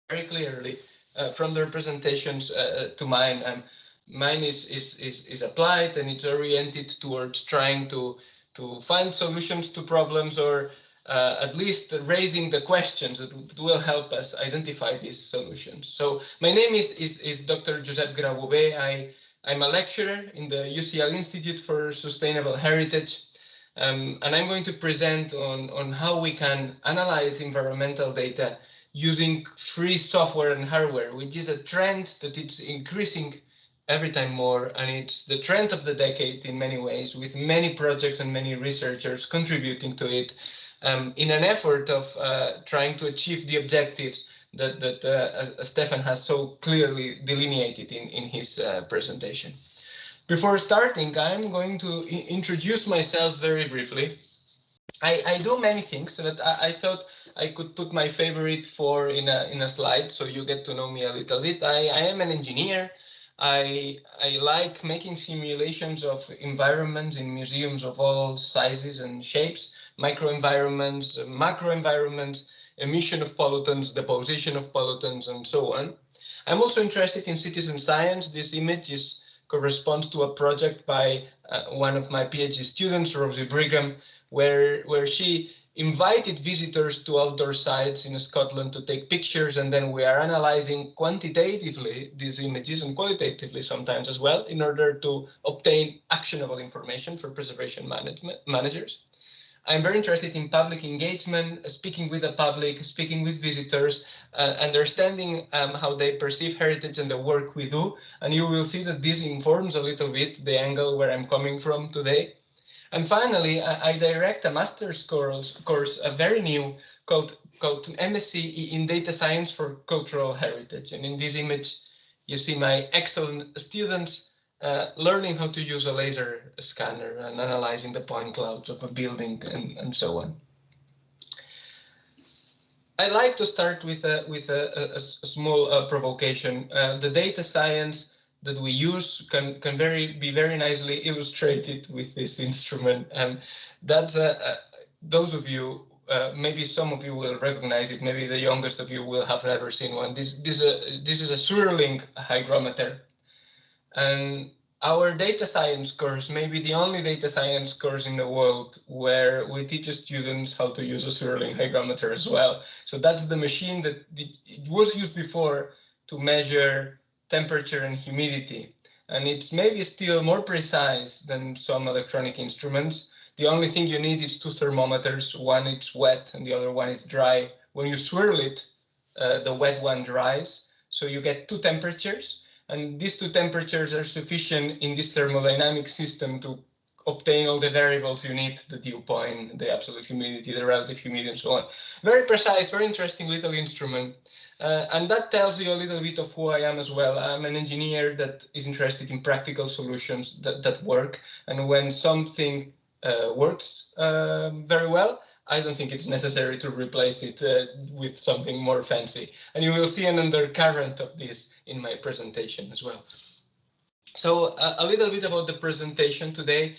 very clearly from their presentations to mine. Mine is applied, and it's oriented towards trying to find solutions to problems, or at least raising the questions that will help us identify these solutions. So my name is Dr. Josep Grau-Bove. I'm a lecturer in the UCL Institute for Sustainable Heritage, and I'm going to present on how we can analyze environmental data using free software and hardware, which is a trend that it's increasing every time more, and it's the trend of the decade in many ways, with many projects and many researchers contributing to it in an effort of trying to achieve the objectives that Stefan has so clearly delineated in his presentation. Before starting, I'm going to introduce myself very briefly. I do many things, but I thought I could put my favorite four in a slide, so you get to know me a little bit. I am an engineer. I like making simulations of environments in museums of all sizes and shapes, microenvironments, macroenvironments, emission of pollutants, deposition of pollutants, and so on. I'm also interested in citizen science. This image corresponds to a project by one of my PhD students, Rosie Brigham, where she invited visitors to outdoor sites in Scotland to take pictures, and then we are analyzing quantitatively these images and qualitatively sometimes as well in order to obtain actionable information for preservation managers. I'm very interested in public engagement, speaking with the public, speaking with visitors, understanding how they perceive heritage and the work we do. And you will see that this informs a little bit the angle where I'm coming from today. And finally, I direct a master's course, a very new, called MSc in Data Science for Cultural Heritage. And in this image, you see my excellent students learning how to use a laser scanner and analyzing the point clouds of a building and so on. I like to start with a small provocation. The data science that we use can be very nicely illustrated with this instrument. That's those of you, maybe some of you will recognize it. Maybe the youngest of you will have never seen one. This is a Swirling hygrometer. And our data science course may be the only data science course in the world where we teach students how to use a Swirling hygrometer as well. So that's the machine that it was used before to measure temperature and humidity. And it's maybe still more precise than some electronic instruments. The only thing you need is two thermometers. One is wet and the other one is dry. When you swirl it, the wet one dries. So you get two temperatures. And these two temperatures are sufficient in this thermodynamic system to obtain all the variables you need, the dew point, the absolute humidity, the relative humidity, and so on. Very precise, very interesting little instrument. And that tells you a little bit of who I am as well. I'm an engineer that is interested in practical solutions that work. And when something works very well, I don't think it's necessary to replace it with something more fancy. And you will see an undercurrent of this in my presentation as well. So a little bit about the presentation today.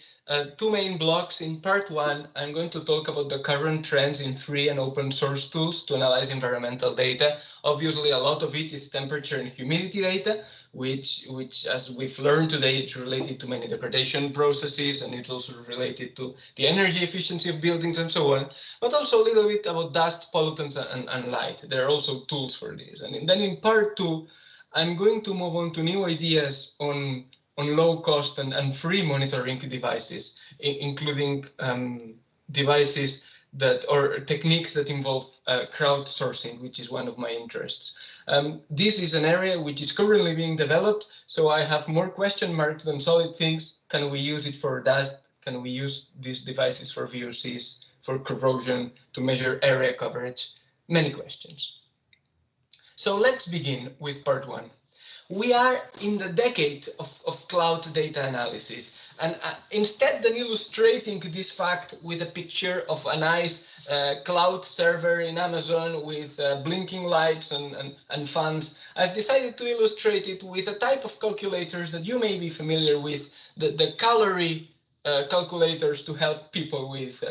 Two main blocks. In part one, I'm going to talk about the current trends in free and open source tools to analyze environmental data. Obviously, a lot of it is temperature and humidity data, which as we've learned today, it's related to many degradation processes, and it's also related to the energy efficiency of buildings and so on, but also a little bit about dust, pollutants, and light. There are also tools for this. And then in part two, I'm going to move on to new ideas on low cost and free monitoring devices, including devices or techniques that involve crowdsourcing, which is one of my interests. This is an area which is currently being developed, so I have more question marks than solid things. Can we use it for dust? Can we use these devices for VOCs, for corrosion, to measure area coverage? Many questions. So let's begin with part one. We are in the decade of cloud data analysis, and instead than illustrating this fact with a picture of a nice cloud server in Amazon with blinking lights and fans, I've decided to illustrate it with a type of calculators that you may be familiar with, the calorie calculators to help people with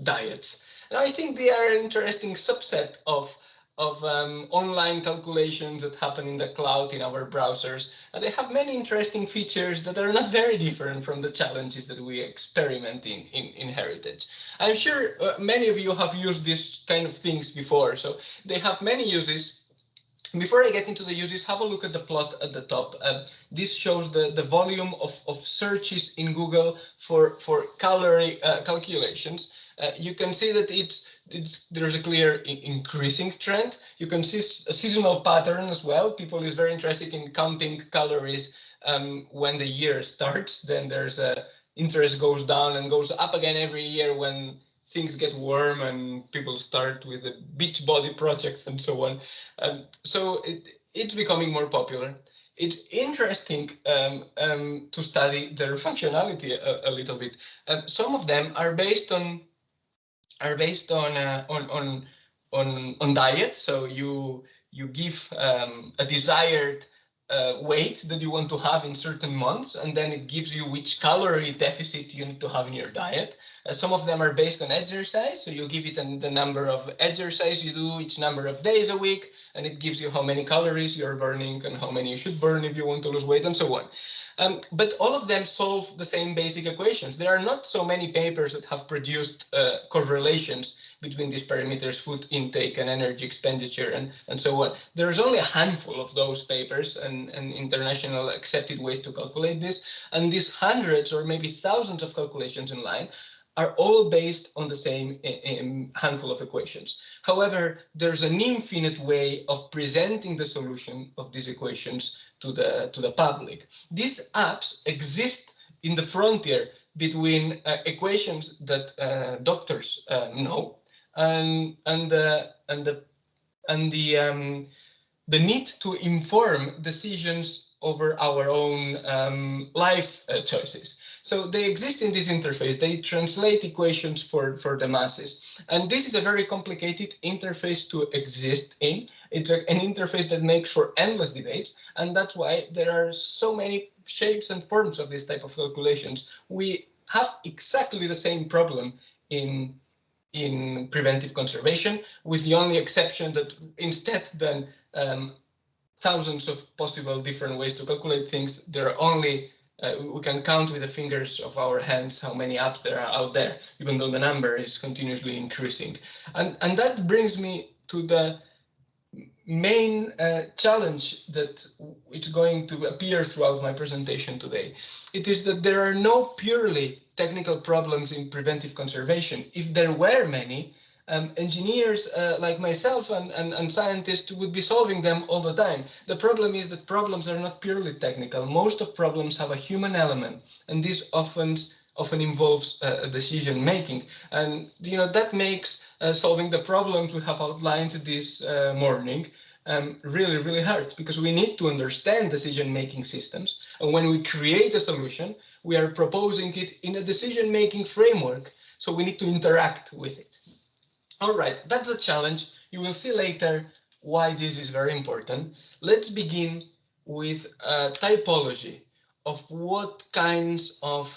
diets. And I think they are an interesting subset of online calculations that happen in the cloud in our browsers. And they have many interesting features that are not very different from the challenges that we experiment in heritage. I'm sure many of you have used these kind of things before, so they have many uses. Before I get into the uses, have a look at the plot at the top. This shows the volume of searches in Google for calorie calculations. You can see that there's a clear increasing trend. You can see a seasonal pattern as well. People is very interested in counting calories when the year starts. Then there's interest goes down and goes up again every year when things get warm and people start with the beach body projects and so on. So it's becoming more popular. It's interesting to study their functionality a little bit. Some of them are based on diet. So you give a desired weight that you want to have in certain months, and then it gives you which calorie deficit you need to have in your diet. Some of them are based on exercise, so you give it the number of exercise you do each number of days a week, and it gives you how many calories you're burning and how many you should burn if you want to lose weight and so on. But all of them solve the same basic equations. There are not so many papers that have produced correlations between these parameters, food intake and energy expenditure and so on. There's only a handful of those papers and international accepted ways to calculate this. And these hundreds or maybe thousands of calculations in line are all based on the same handful of equations. However, there's an infinite way of presenting the solution of these equations to the public. These apps exist in the frontier between equations that doctors know and the need to inform decisions over our own life choices. So they exist in this interface. They translate equations for the masses. And this is a very complicated interface to exist in. It's an interface that makes for endless debates. And that's why there are so many shapes and forms of this type of calculations. We have exactly the same problem in preventive conservation, with the only exception that instead than thousands of possible different ways to calculate things, there are only we can count with the fingers of our hands how many apps there are out there, even though the number is continuously increasing. And that brings me to the main challenge that is going to appear throughout my presentation today. It is that there are no purely technical problems in preventive conservation. If there were many, engineers like myself and scientists would be solving them all the time. The problem is that problems are not purely technical. Most of problems have a human element, and this often involves decision making. And that makes solving the problems we have outlined this morning really, really hard, because we need to understand decision making systems. And when we create a solution, we are proposing it in a decision making framework. So we need to interact with it. All right, that's a challenge. You will see later why this is very important. Let's begin with a typology of what kinds of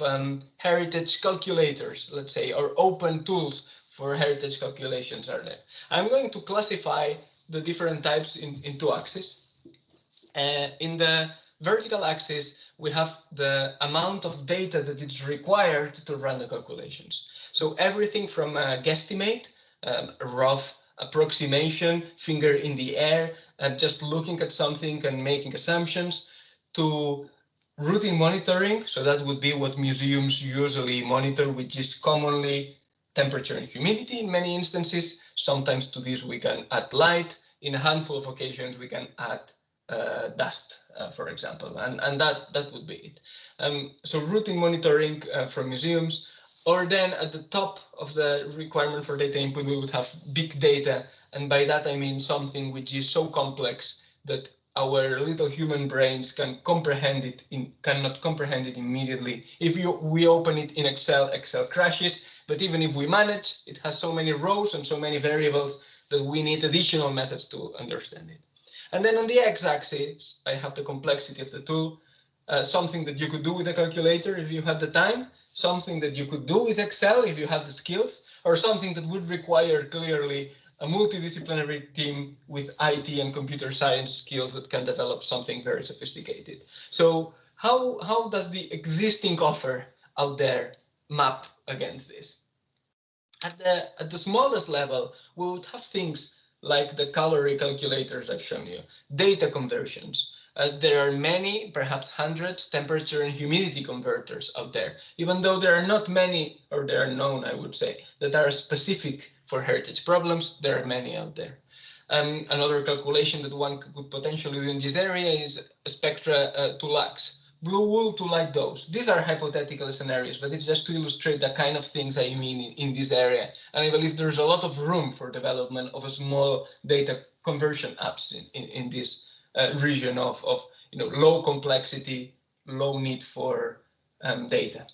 heritage calculators, let's say, or open tools for heritage calculations are there. I'm going to classify the different types in two axes. In the vertical axis, we have the amount of data that is required to run the calculations. So everything from a guesstimate, a rough approximation, finger in the air, just looking at something and making assumptions, to routine monitoring. So that would be what museums usually monitor, which is commonly temperature and humidity in many instances. Sometimes to this we can add light. In a handful of occasions we can add dust, for example, and that would be it. So routine monitoring from museums. Or then at the top of the requirement for data input, we would have big data. And by that, I mean something which is so complex that our little human brains cannot comprehend it immediately. If we open it in Excel, Excel crashes. But even if we manage, it has so many rows and so many variables that we need additional methods to understand it. And then on the x-axis, I have the complexity of the tool, something that you could do with a calculator if you had the time, something that you could do with Excel if you had the skills, or something that would require clearly a multidisciplinary team with IT and computer science skills that can develop something very sophisticated. So how does the existing offer out there map against this? At the smallest level, we would have things like the calorie calculators I've shown you, data conversions. There are many, perhaps hundreds, temperature and humidity converters out there, even though there are not many, or they are known, I would say, that are specific for heritage problems. There are many out there. Another calculation that one could potentially do in this area is spectra to lux. Blue wool to light dose. These are hypothetical scenarios, but it's just to illustrate the kind of things I mean in this area. And I believe there's a lot of room for development of a small data conversion apps in this region of low complexity, low need for data.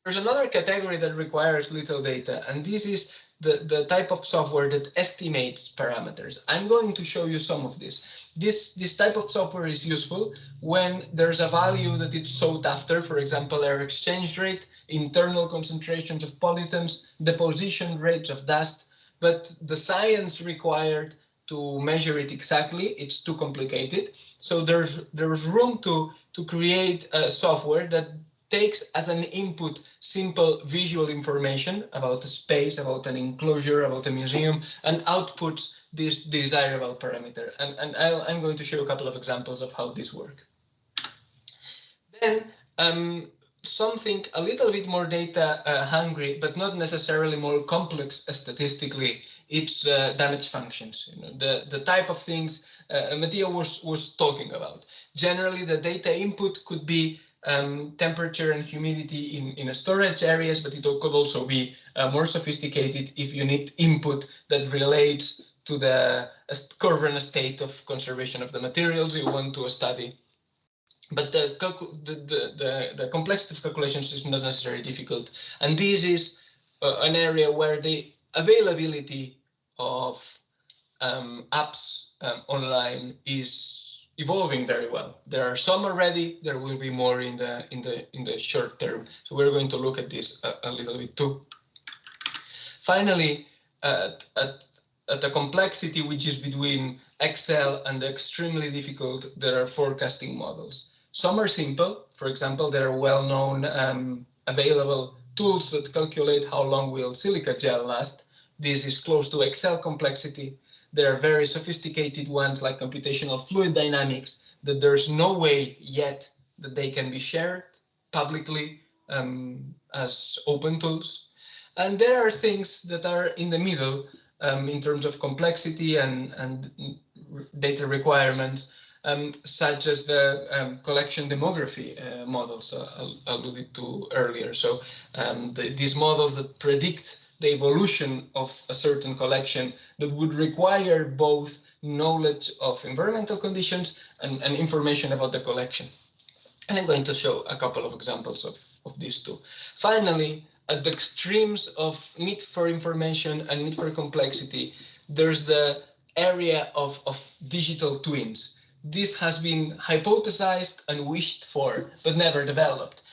There's another category that requires little data, and this is the type of software that estimates parameters. I'm going to show you some of this. This type of software is useful when there's a value that it's sought after, for example, air exchange rate, internal concentrations of pollutants, deposition rates of dust, but the science required to measure it exactly, it's too complicated. So there's room to create a software that takes as an input simple visual information about a space, about an enclosure, about a museum, and outputs this desirable parameter. And I'm going to show a couple of examples of how this works. Then something a little bit more data hungry, but not necessarily more complex statistically, it's damage functions. The type of things Mattia was talking about. Generally, the data input could be temperature and humidity in storage areas, but it could also be more sophisticated if you need input that relates to the current state of conservation of the materials you want to study. But the complexity of calculations is not necessarily difficult, and this is an area where the availability of apps online is evolving very well. There are some already. There will be more in the short term. So we're going to look at this a little bit too. Finally, at the complexity which is between Excel and the extremely difficult, there are forecasting models. Some are simple. For example, there are well-known available tools that calculate how long will silica gel last. This is close to Excel complexity. There are very sophisticated ones like computational fluid dynamics that there's no way yet that they can be shared publicly as open tools. And there are things that are in the middle in terms of complexity and data requirements, such as the collection demography models alluded to earlier. So these models that predict the evolution of a certain collection that would require both knowledge of environmental conditions and information about the collection. And I'm going to show a couple of examples of these two. Finally, at the extremes of need for information and need for complexity, there's the area of digital twins. This has been hypothesized and wished for, but never developed.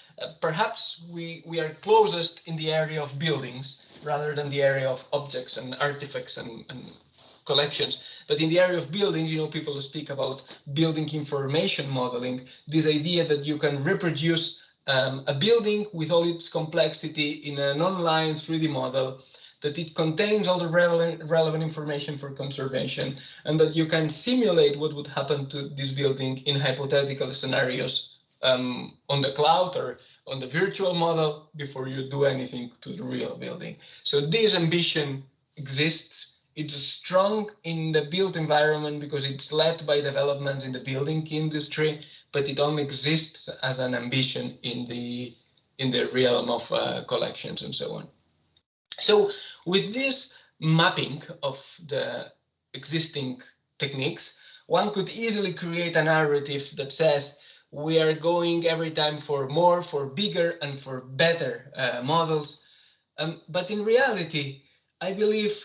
Perhaps we are closest in the area of buildings rather than the area of objects and artifacts and collections. But in the area of buildings, people speak about building information modeling, this idea that you can reproduce a building with all its complexity in an online 3D model, that it contains all the relevant information for conservation, and that you can simulate what would happen to this building in hypothetical scenarios on the cloud or on the virtual model before you do anything to the real building. So this ambition exists. It's strong in the built environment because it's led by developments in the building industry, but it only exists as an ambition in the realm of collections and so on. So with this mapping of the existing techniques, one could easily create a narrative that says we are going every time for more, for bigger, and for better models. But in reality, I believe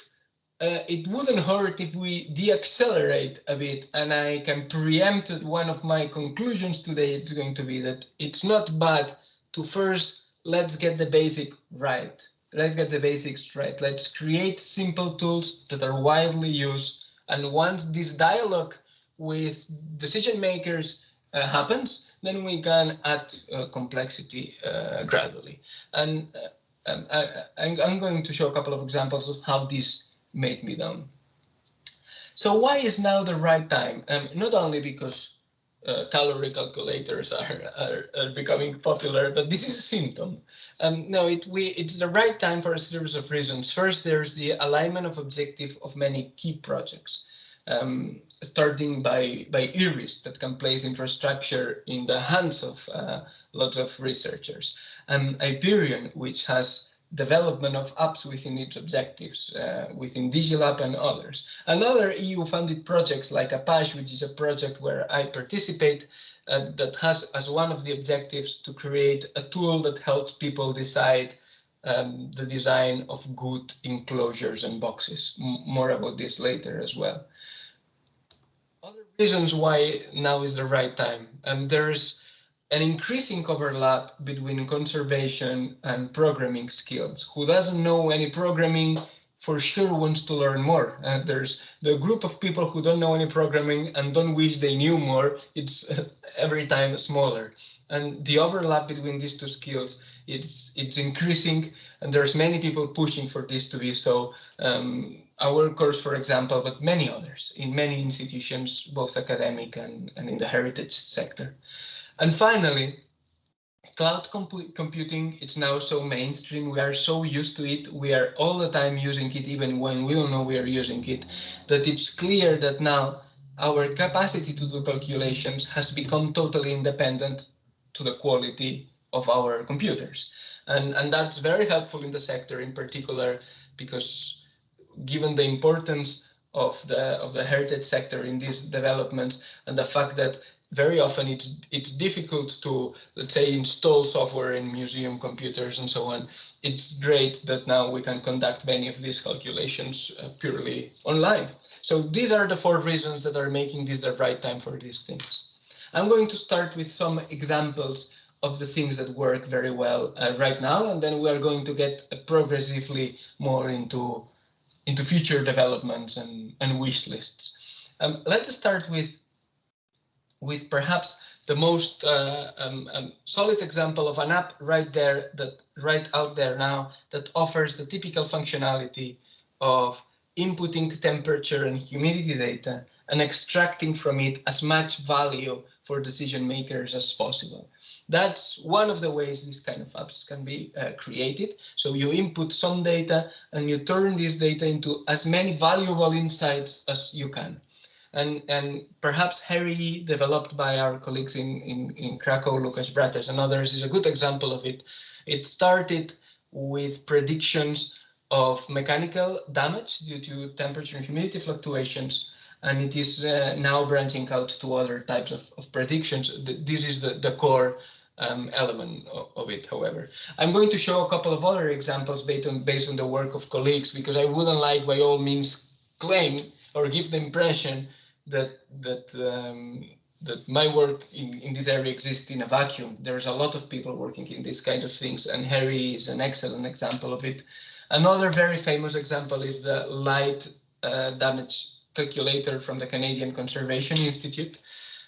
it wouldn't hurt if we deaccelerate a bit, and I can preempt that one of my conclusions today is going to be that it's not bad to first let's get the basic right. let's get the basics right. Let's create simple tools that are widely used. And once this dialogue with decision makers happens, then we can add complexity gradually. And I'm going to show a couple of examples of how this made me done. So why is now the right time? Not only because calorie calculators are becoming popular, but this is a symptom. No, it's the right time for a series of reasons. First, there's the alignment of objective of many key projects, starting by E-RIHS that can place infrastructure in the hands of lots of researchers, and IPERION, which has development of apps within its objectives, within DigiLab and others. And other EU-funded projects like Apache, which is a project where I participate, that has as one of the objectives to create a tool that helps people decide the design of good enclosures and boxes. More about this later as well. Other reasons why now is the right time. There's an increasing overlap between conservation and programming skills. Who doesn't know any programming for sure wants to learn more. There's the group of people who don't know any programming and don't wish they knew more. It's every time smaller. And the overlap between these two skills, it's increasing, and there's many people pushing for this to be so. Our course, for example, but many others in many institutions, both academic and in the heritage sector. And finally, cloud computing, it's now so mainstream. We are so used to it. We are all the time using it, even when we don't know we are using it, that it's clear that now our capacity to do calculations has become totally independent to the quality of our computers. And that's very helpful in the sector in particular, because given the importance of the heritage sector in these developments and the fact that very often it's difficult to, let's say, install software in museum computers and so on. It's great that now we can conduct many of these calculations purely online. So these are the 4 reasons that are making this the right time for these things. I'm going to start with some examples of the things that work very well right now, and then we are going to get progressively more into future developments and wish lists. Let's start with perhaps the most solid example of an app right out there now that offers the typical functionality of inputting temperature and humidity data and extracting from it as much value for decision makers as possible. That's one of the ways these kind of apps can be created. So you input some data and you turn this data into as many valuable insights as you can. And perhaps HERI, developed by our colleagues in Krakow, Lukasz Brates and others, is a good example of it. It started with predictions of mechanical damage due to temperature and humidity fluctuations, and it is now branching out to other types of predictions. This is the core element of it, however. I'm going to show a couple of other examples based on the work of colleagues, because I wouldn't like by all means claim or give the impression that my work in this area exists in a vacuum. There's a lot of people working in these kinds of things, and HERI is an excellent example of it. Another very famous example is the light damage calculator from the Canadian Conservation Institute,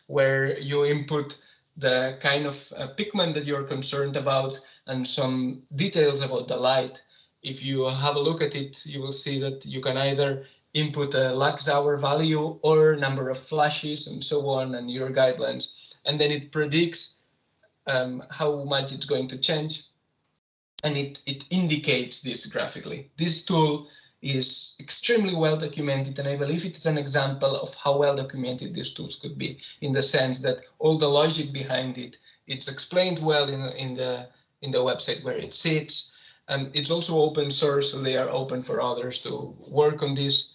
where you input the kind of pigment that you're concerned about and some details about the light. If you have a look at it, you will see that you can either input a lux hour value or number of flashes and so on, and your guidelines, and then it predicts how much it's going to change, and it indicates this graphically. This tool is extremely well documented, and I believe it is an example of how well documented these tools could be, in the sense that all the logic behind it's explained well in the website where it sits. It's also open source, so they are open for others to work on these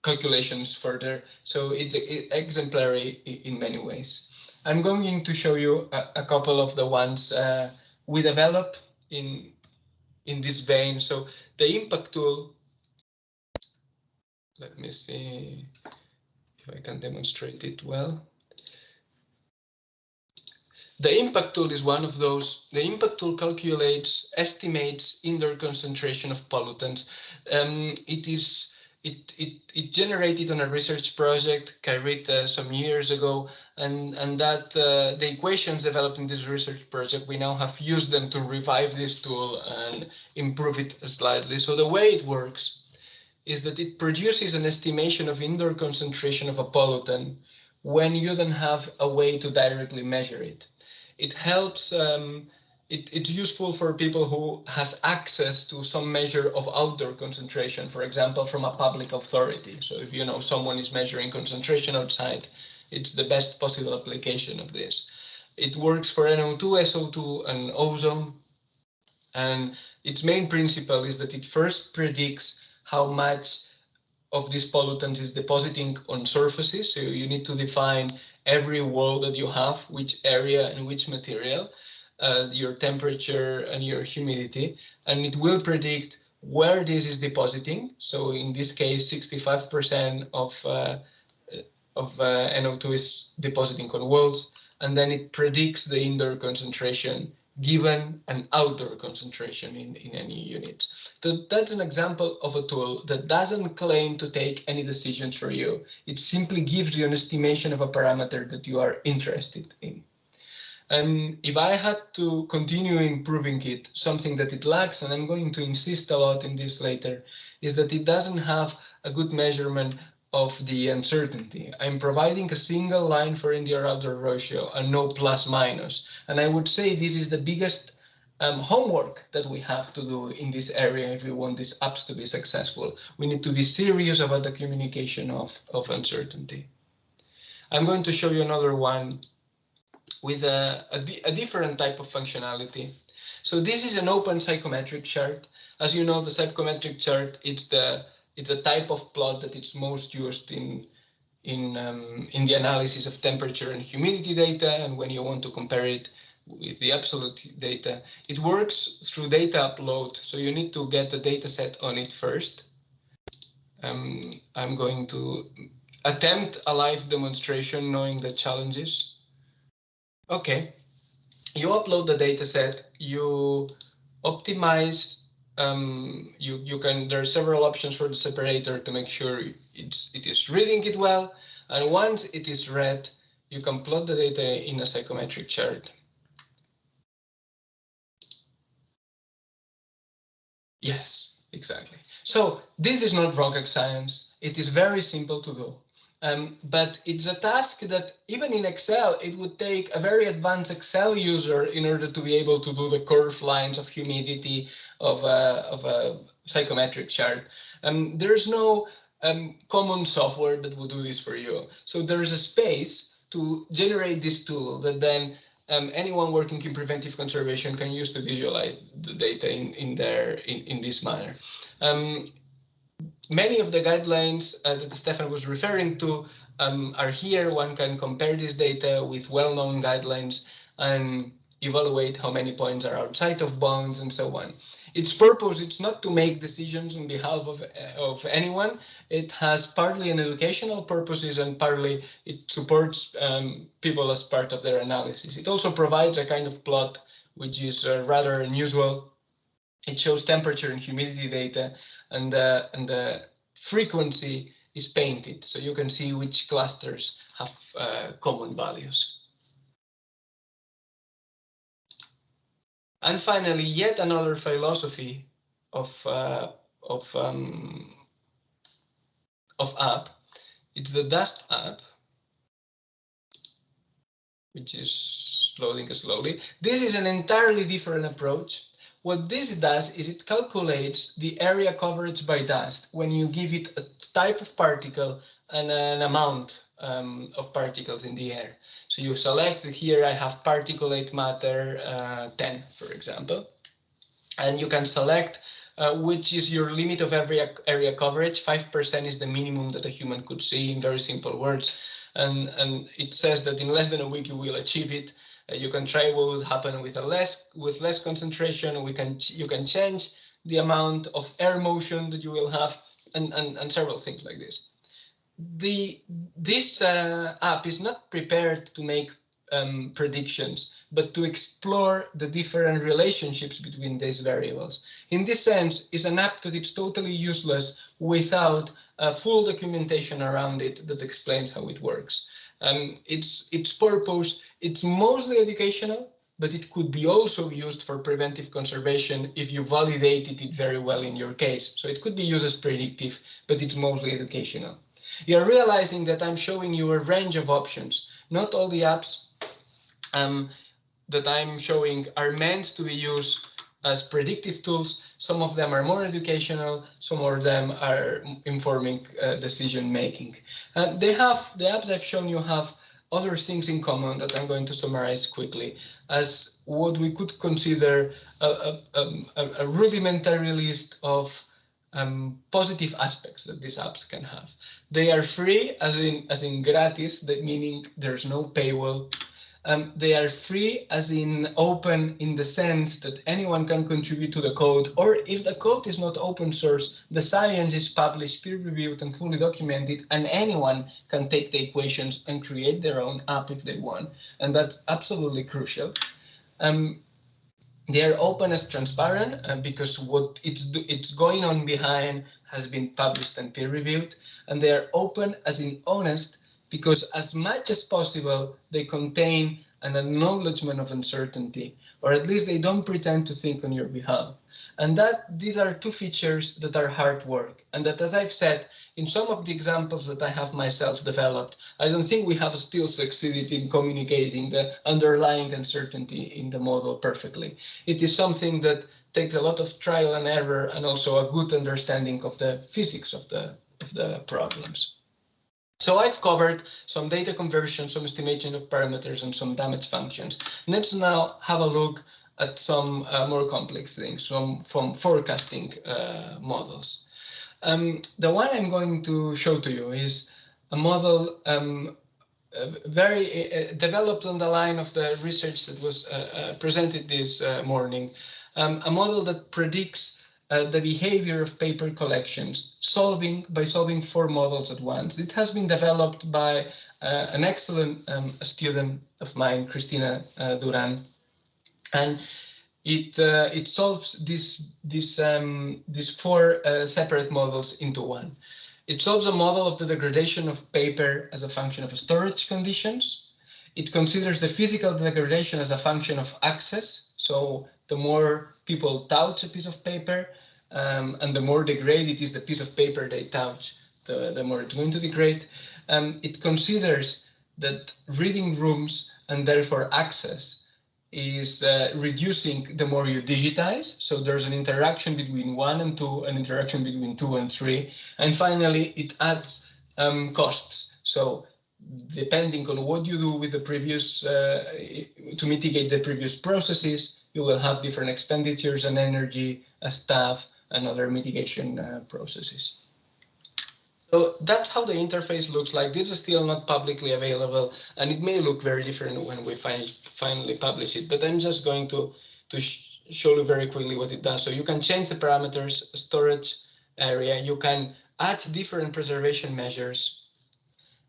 calculations further. So it's exemplary in many ways. I'm going to show you a couple of the ones we develop in this vein. So the impact tool, let me see if I can demonstrate it well. The impact tool is one of those. The impact tool calculates, estimates indoor concentration of pollutants. It generated on a research project carried some years ago, and that the equations developed in this research project, we now have used them to revive this tool and improve it slightly. So the way it works is that it produces an estimation of indoor concentration of a pollutant when you don't have a way to directly measure it. It helps, it's useful for people who has access to some measure of outdoor concentration, for example, from a public authority. So if you know someone is measuring concentration outside, it's the best possible application of this. It works for NO2, SO2, and ozone. And its main principle is that it first predicts how much of these pollutants is depositing on surfaces. So you need to define every wall that you have, which area and which material, your temperature and your humidity, and it will predict where this is depositing. So in this case, 65% of NO2 is depositing on walls, and then it predicts the indoor concentration given an outdoor concentration in any unit. So that's an example of a tool that doesn't claim to take any decisions for you. It simply gives you an estimation of a parameter that you are interested in. And if I had to continue improving it, something that it lacks, and I'm going to insist a lot in this later, is that it doesn't have a good measurement of the uncertainty. I'm providing a single line for indoor-outdoor ratio and no plus minus. And I would say this is the biggest homework that we have to do in this area if we want these apps to be successful. We need to be serious about the communication of uncertainty. I'm going to show you another one with a different type of functionality. So this is an open psychometric chart. As you know, the psychometric chart, it's the type of plot that it's most used in the analysis of temperature and humidity data, and when you want to compare it with the absolute data. It works through data upload, so you need to get the data set on it first. I'm going to attempt a live demonstration knowing the challenges. Okay, you upload the data set, you optimize. There are several options for the separator to make sure it is reading it well, and once it is read, you can plot the data in a psychometric chart. Yes, exactly. So this is not rocket science. It is very simple to do. But it's a task that even in Excel, it would take a very advanced Excel user in order to be able to do the curved lines of humidity of a psychometric chart. There's no common software that will do this for you. So there is a space to generate this tool that then anyone working in preventive conservation can use to visualize the data in this manner. Many of the guidelines that Stefan was referring to are here. One can compare this data with well-known guidelines and evaluate how many points are outside of bounds and so on. Its purpose, it's not to make decisions on behalf of anyone. It has partly an educational purposes and partly it supports people as part of their analysis. It also provides a kind of plot which is rather unusual. It shows temperature and humidity data, and the frequency is painted, so you can see which clusters have common values. And finally, yet another philosophy of app. It's the dust app, which is loading slowly. This is an entirely different approach. What this does is it calculates the area coverage by dust when you give it a type of particle and an amount of particles in the air. So you select here, I have particulate matter 10, for example, and you can select which is your limit of every area coverage. 5% is the minimum that a human could see, in very simple words. And it says that in less than a week you will achieve it. You can try what would happen with less concentration. You can change the amount of air motion that you will have, and several things like this. This app is not prepared to make predictions, but to explore the different relationships between these variables. In this sense, it's an app that is totally useless without a full documentation around it that explains how it works. Its purpose, it's mostly educational, but it could be also used for preventive conservation if you validated it very well in your case. So it could be used as predictive, but it's mostly educational. You're realizing that I'm showing you a range of options. Not all the apps that I'm showing are meant to be used as predictive tools. Some of them are more educational, some of them are informing decision making. The apps I've shown you have other things in common that I'm going to summarize quickly as what we could consider a rudimentary list of positive aspects that these apps can have. They are free, as in gratis, that meaning there's no paywall. They are free, as in open, in the sense that anyone can contribute to the code, or if the code is not open source, the science is published, peer-reviewed, and fully documented, and anyone can take the equations and create their own app if they want, and that's absolutely crucial. They are open as transparent because what it's going on behind has been published and peer-reviewed, and they are open as in honest, because as much as possible, they contain an acknowledgement of uncertainty, or at least they don't pretend to think on your behalf. And that these are two features that are hard work. And that, as I've said, in some of the examples that I have myself developed, I don't think we have still succeeded in communicating the underlying uncertainty in the model perfectly. It is something that takes a lot of trial and error and also a good understanding of the physics of the problems. So I've covered some data conversion, some estimation of parameters, and some damage functions. Let's now have a look at some more complex things from forecasting models. The one I'm going to show to you is a model developed on the line of the research that was presented this morning, a model that predicts the behavior of paper collections by solving 4 models at once. It has been developed by an excellent student of mine, Cristina Duran, and it solves these 4 separate models into one. It solves a model of the degradation of paper as a function of storage conditions. It considers the physical degradation as a function of access. So the more people touch a piece of paper, and the more degraded is the piece of paper they touch, the more it's going to degrade. It considers that reading rooms and therefore access is reducing the more you digitize. So there's an interaction between 1 and 2, an interaction between 2 and 3. And finally, it adds costs. So depending on what you do with the previous, to mitigate the previous processes, you will have different expenditures and energy, staff, and other mitigation processes. So that's how the interface looks like. This is still not publicly available, and it may look very different when we finally publish it, but I'm just going to show you very quickly what it does. So you can change the parameters, storage area, you can add different preservation measures.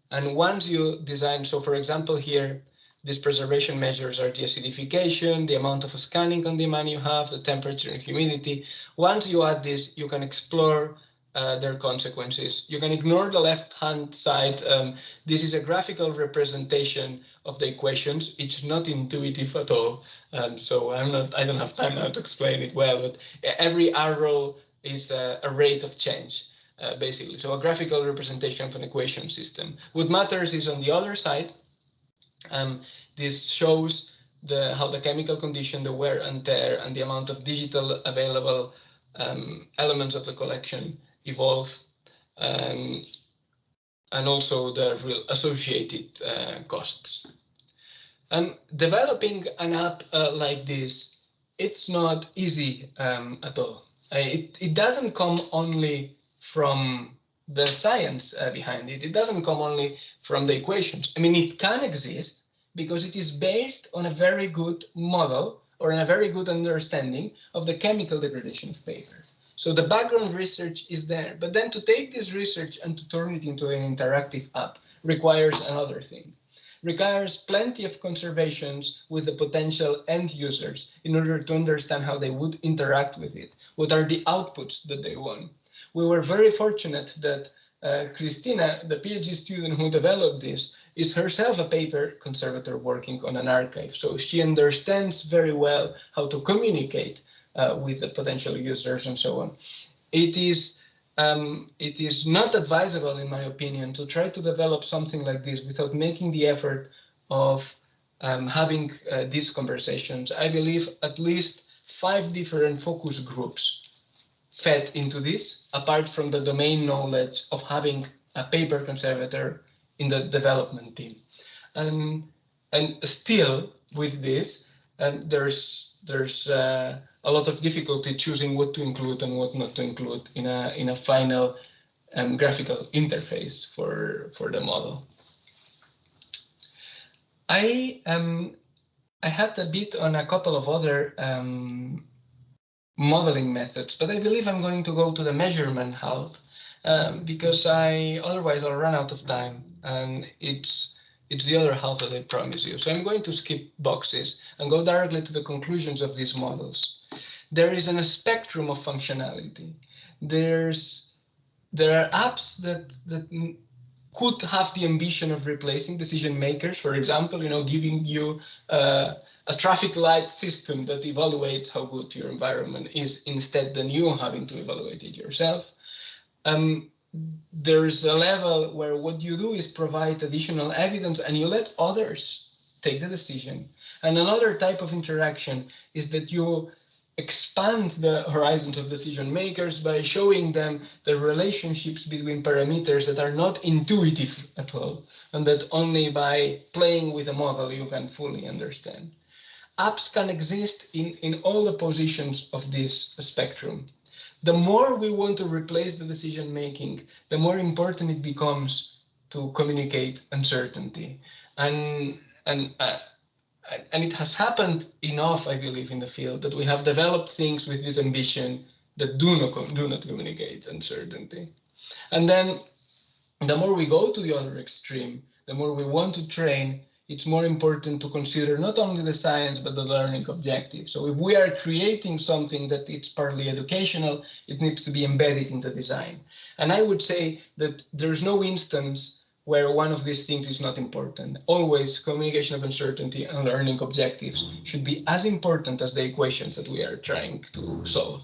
And once you design, so for example here, these preservation measures are the acidification, the amount of scanning on demand you have, the temperature and humidity. Once you add this, you can explore their consequences. You can ignore the left-hand side. This is a graphical representation of the equations. It's not intuitive at all. So I don't have time now to explain it well, but every arrow is a rate of change, basically. So a graphical representation of an equation system. What matters is on the other side. This shows how the chemical condition, the wear and tear, and the amount of digital available elements of the collection evolve, and also the real associated costs. Developing an app like this, it's not easy at all. It doesn't come only from the science behind it. It doesn't come only from the equations. I mean, it can exist because it is based on a very good model or on a very good understanding of the chemical degradation of paper. So the background research is there, but then to take this research and to turn it into an interactive app requires another thing. requires plenty of conservations with the potential end users in order to understand how they would interact with it. What are the outputs that they want? We were very fortunate that Christina, the PhD student who developed this, is herself a paper conservator working on an archive. So she understands very well how to communicate with the potential users and so on. It is not advisable, in my opinion, to try to develop something like this without making the effort of having these conversations. I believe at least 5 different focus groups fed into this, apart from the domain knowledge of having a paper conservator in the development team. And still with this, there's a lot of difficulty choosing what to include and what not to include in a final graphical interface for the model. I had a bit on a couple of other modeling methods, but I believe I'm going to go to the measurement half because otherwise I'll run out of time, and it's the other half that I promise you. So I'm going to skip boxes and go directly to the conclusions of these models. There is a spectrum of functionality. There are apps that could have the ambition of replacing decision makers. For example, giving you a traffic light system that evaluates how good your environment is instead than you having to evaluate it yourself. There's a level where what you do is provide additional evidence and you let others take the decision. And another type of interaction is that you expand the horizons of decision makers by showing them the relationships between parameters that are not intuitive at all, and that only by playing with a model you can fully understand. Apps can exist in all the positions of this spectrum. The more we want to replace the decision making, the more important it becomes to communicate uncertainty. And it has happened enough, I believe, in the field that we have developed things with this ambition that do not communicate uncertainty. And then the more we go to the other extreme, the more we want to train, it's more important to consider not only the science, but the learning objective. So if we are creating something that it's partly educational, it needs to be embedded in the design. And I would say that there's no instance where one of these things is not important. Always communication of uncertainty and learning objectives should be as important as the equations that we are trying to solve.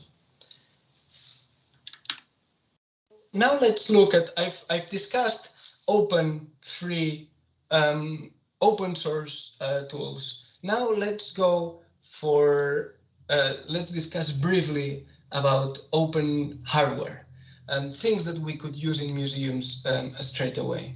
Now let's look at, I've discussed open, free, open source tools. Now let's go for, let's discuss briefly about open hardware and things that we could use in museums straight away.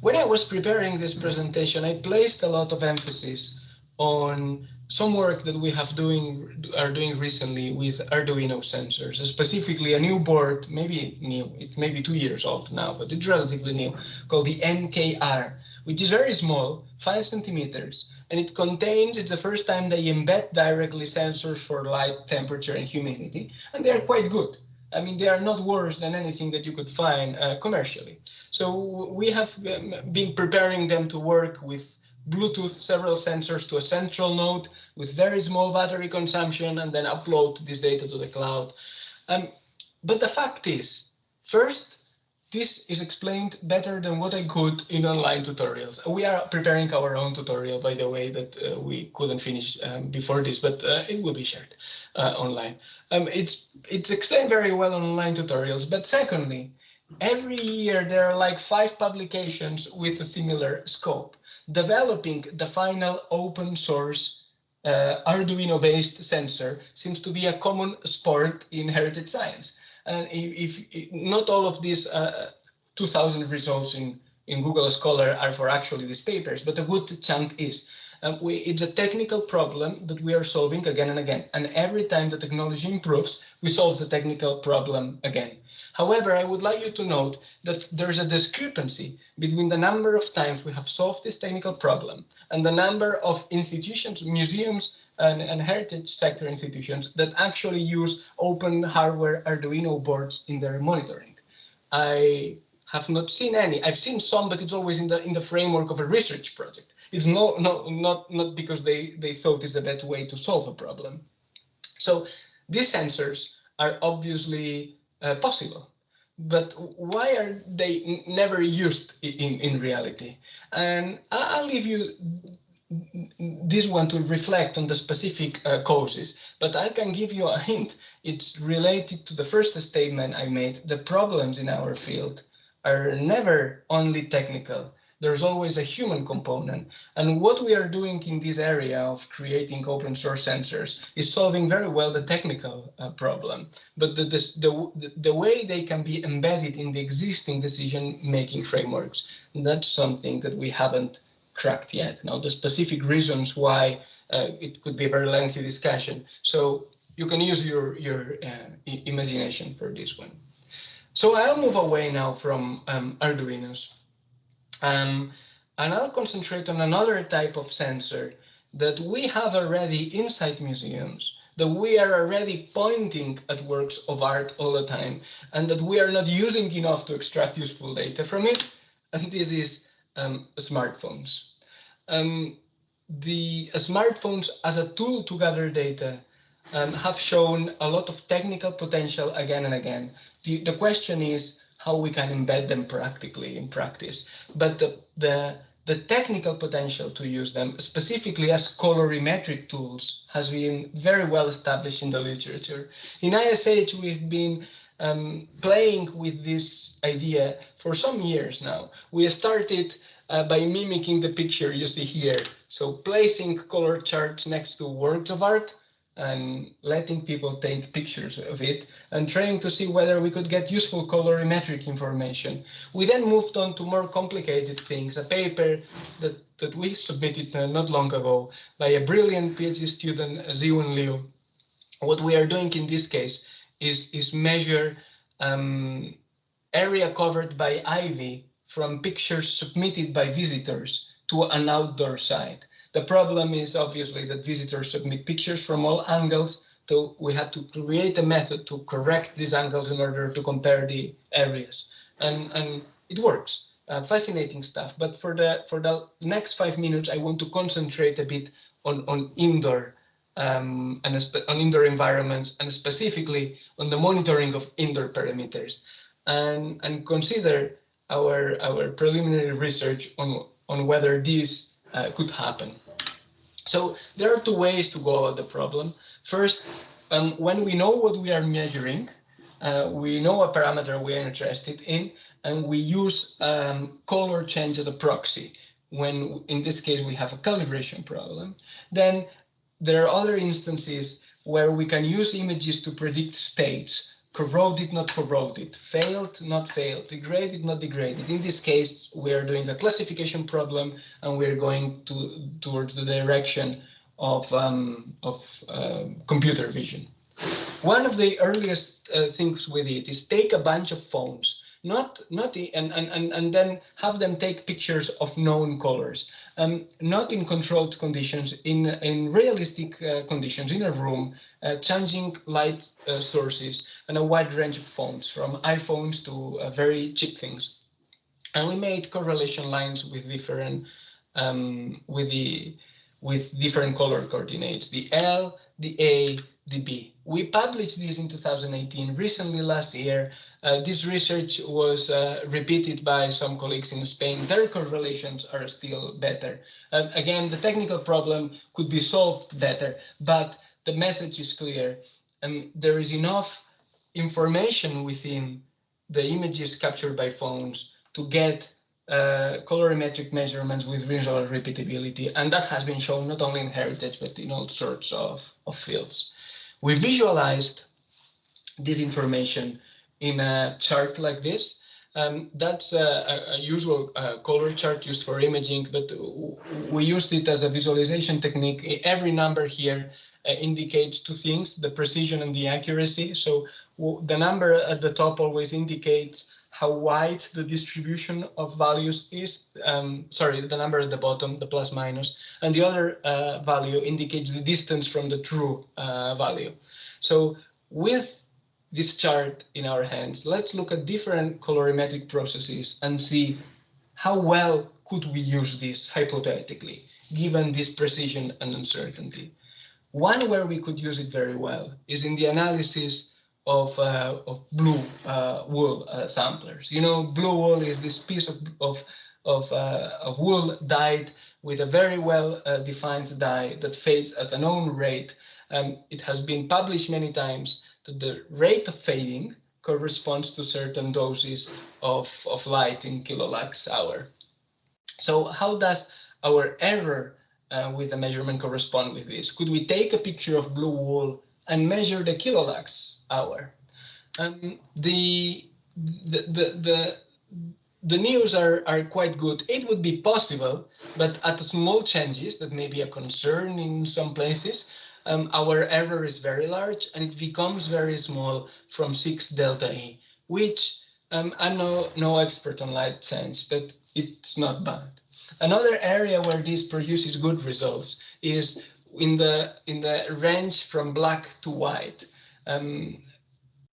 When I was preparing this presentation, I placed a lot of emphasis on some work that we are doing recently with Arduino sensors, specifically a new board, maybe new, it may be 2 years old now, but it's relatively new, called the NKR, which is very small, 5 centimeters, and it contains, it's the first time they embed directly sensors for light, temperature, and humidity, and they are quite good. I mean, they are not worse than anything that you could find commercially. So we have been preparing them to work with Bluetooth several sensors to a central node with very small battery consumption and then upload this data to the cloud. But the fact is, first, this is explained better than what I could in online tutorials. We are preparing our own tutorial, by the way, that we couldn't finish before this, but it will be shared online. It's explained very well on online tutorials, but secondly, every year there are like 5 publications with a similar scope, developing the final open source Arduino-based sensor seems to be a common sport in heritage science. And if not all of these 2,000 results in Google Scholar are for actually these papers, but a good chunk is. It's a technical problem that we are solving again and again. And every time the technology improves, we solve the technical problem again. However, I would like you to note that there's a discrepancy between the number of times we have solved this technical problem and the number of institutions, museums, and heritage sector institutions that actually use open hardware Arduino boards in their monitoring. I have not seen any. I've seen some, but it's always in the framework of a research project. It's not because they thought it's a better way to solve a problem. So these sensors are obviously possible, but why are they never used in reality? And I'll leave you this one to reflect on the specific causes, but I can give you a hint. It's related to the first statement I made. The problems in our field are never only technical. There's always a human component. And what we are doing in this area of creating open source sensors is solving very well the technical problem, but the way they can be embedded in the existing decision-making frameworks, that's something that we haven't cracked yet. Now, the specific reasons why it could be a very lengthy discussion. So you can use your imagination for this one. So I'll move away now from Arduinos. And I'll concentrate on another type of sensor that we have already inside museums, that we are already pointing at works of art all the time, and that we are not using enough to extract useful data from it. And this is smartphones. The smartphones as a tool to gather data have shown a lot of technical potential again and again. The question is how we can embed them practically in practice. But the technical potential to use them, specifically as colorimetric tools, has been very well established in the literature. In ISH, we've been playing with this idea for some years now. We started by mimicking the picture you see here. So placing color charts next to works of art and letting people take pictures of it and trying to see whether we could get useful colorimetric information. We then moved on to more complicated things, a paper that we submitted not long ago by a brilliant PhD student, Ziwen Liu. What we are doing in this case is measure area covered by ivy from pictures submitted by visitors to an outdoor site. The problem is obviously that visitors submit pictures from all angles, so we had to create a method to correct these angles in order to compare the areas. And it works, fascinating stuff. But for the next 5 minutes, I want to concentrate a bit on indoor on indoor environments, and specifically on the monitoring of indoor perimeters, and consider our preliminary research on whether this could happen. So there are two ways to go about the problem. First, when we know what we are measuring, we know a parameter we are interested in, and we use color change as a proxy. When in this case we have a calibration problem, then there are other instances where we can use images to predict states. Corroded, not corroded, failed, not failed, degraded, not degraded. In this case, we are doing a classification problem, and we're going towards the direction of computer vision. One of the earliest things we did is take a bunch of phones, and then have them take pictures of known colors, not in controlled conditions, in realistic conditions in a room, changing light sources and a wide range of phones, from iPhones to very cheap things. And we made correlation lines with different different color coordinates, the L, the A, the B. We published this in 2018. Recently, last year, this research was repeated by some colleagues in Spain. Their correlations are still better. Again, the technical problem could be solved better, but the message is clear. There is enough information within the images captured by phones to get colorimetric measurements with reasonable repeatability. And that has been shown not only in heritage, but in all sorts of fields. We visualized this information in a chart like this. That's a usual color chart used for imaging, but we used it as a visualization technique. Every number here indicates two things: the precision and the accuracy. So the number at the top always indicates how wide the distribution of values is. Sorry, the number at the bottom, the plus minus, and the other value indicates the distance from the true value. So with this chart in our hands, let's look at different colorimetric processes and see how well could we use this hypothetically, given this precision and uncertainty. One where we could use it very well is in the analysis of blue wool samplers. You know, blue wool is this piece of wool dyed with a very well defined dye that fades at a known rate. It has been published many times that the rate of fading corresponds to certain doses of light in kilolux hour. So how does our error with the measurement correspond with this? Could we take a picture of blue wool and measure the kilolux hour? The news are quite good. It would be possible, but at small changes that may be a concern in some places, our error is very large and it becomes very small from 6 delta E, which I'm no expert on light science, but it's not bad. Another area where this produces good results is in the range from black to white.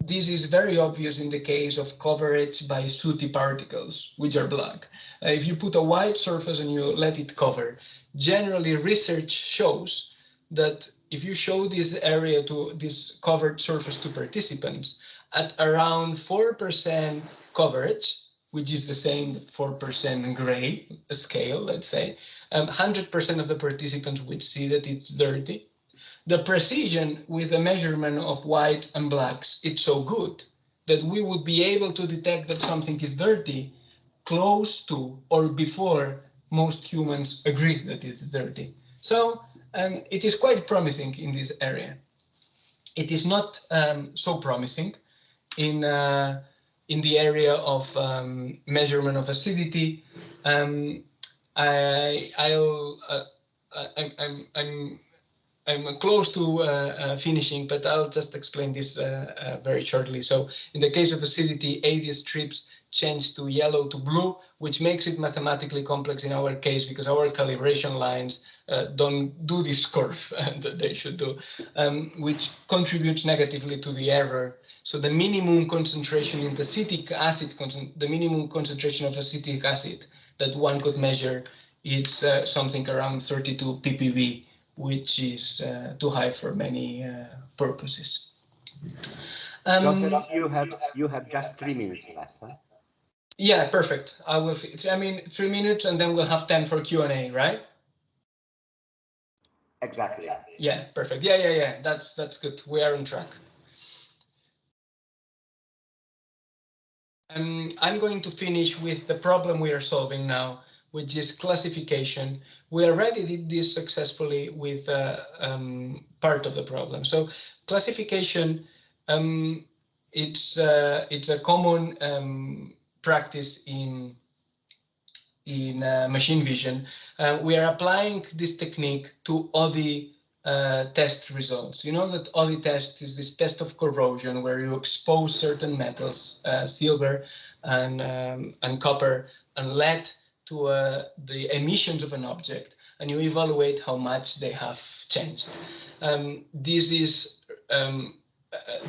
This is very obvious in the case of coverage by sooty particles, which are black. If you put a white surface and you let it cover, generally research shows that if you show this area to this covered surface to participants at around 4% coverage, which is the same 4% gray scale, let's say, 100% of the participants would see that it's dirty. The precision with the measurement of whites and blacks, it's so good that we would be able to detect that something is dirty close to or before most humans agree that it is dirty. So it is quite promising in this area. It is not so promising in the area of measurement of acidity. I'm close to finishing, but I'll just explain this very shortly. So in the case of acidity, AD strips change to yellow to blue, which makes it mathematically complex in our case because our calibration lines don't do this curve that they should do, which contributes negatively to the error. So the minimum concentration in the acetic acid, the minimum concentration of acetic acid that one could measure, it's something around 32 ppb, which is too high for many purposes. Joseph, you have just 3 minutes left, huh? Yeah, perfect. I will. I mean, 3 minutes, and then we'll have 10 for Q&A, right? Exactly. Yeah, perfect. Yeah. That's good. We are on track. I'm going to finish with the problem we are solving now, which is classification. We already did this successfully with part of the problem. So classification, it's a common practice in machine vision. We are applying this technique to ODI test results. You know that ODI test is this test of corrosion where you expose certain metals, silver and copper, and lead to the emissions of an object, and you evaluate how much they have changed. This is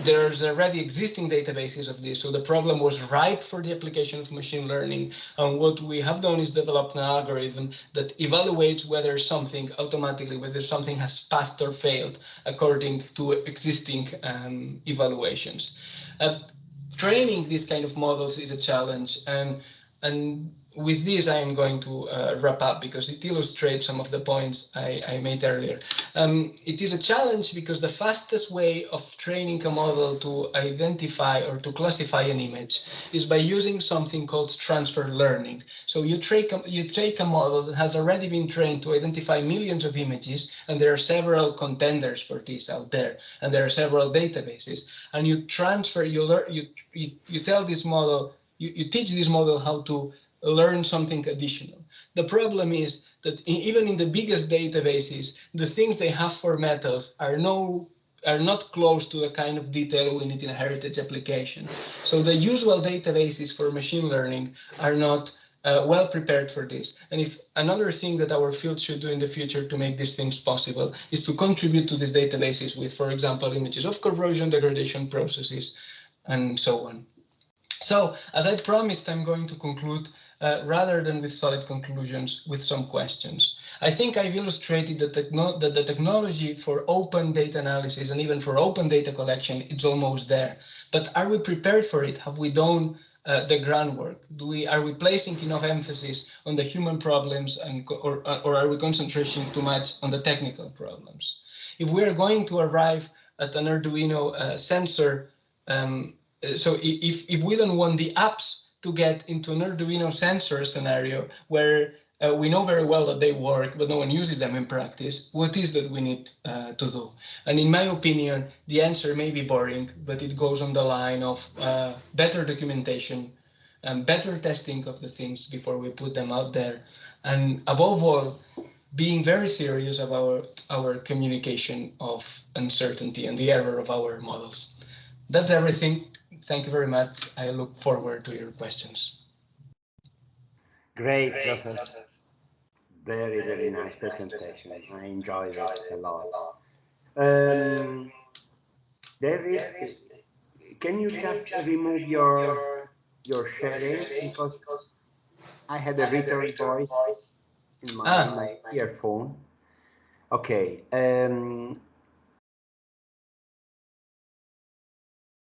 there's already existing databases of this, so the problem was ripe for the application of machine learning. And what we have done is developed an algorithm that evaluates whether something automatically, whether something has passed or failed according to existing evaluations. Training these kind of models is a challenge, and with this, I am going to wrap up because it illustrates some of the points I made earlier. It is a challenge because the fastest way of training a model to identify or to classify an image is by using something called transfer learning. So you take a model that has already been trained to identify millions of images, and there are several contenders for this out there, and there are several databases, and you transfer, you tell this model, you teach this model how to learn something additional. The problem is that even in the biggest databases, the things they have for metals are not close to the kind of detail we need in a heritage application. So the usual databases for machine learning are not well prepared for this. And if another thing that our field should do in the future to make these things possible is to contribute to these databases with, for example, images of corrosion degradation processes, and so on. So, as I promised, I'm going to conclude rather than with solid conclusions, with some questions. I think I've illustrated that the technology for open data analysis and even for open data collection, it's almost there. But are we prepared for it? Have we done the groundwork? Are we placing enough emphasis on the human problems, or are we concentrating too much on the technical problems? If we are going to arrive at an Arduino sensor, so if we don't want the apps to get into an Arduino sensor scenario where we know very well that they work, but no one uses them in practice, what is that we need to do? And in my opinion, the answer may be boring, but it goes on the line of better documentation and better testing of the things before we put them out there. And above all, being very serious about our communication of uncertainty and the error of our models. That's everything. Thank you very much. I look forward to your questions. Great, Joseph. Very, very nice presentation. I enjoyed it a lot. There is. Can you just remove your sharing, because I had a return voice in my earphone. Okay.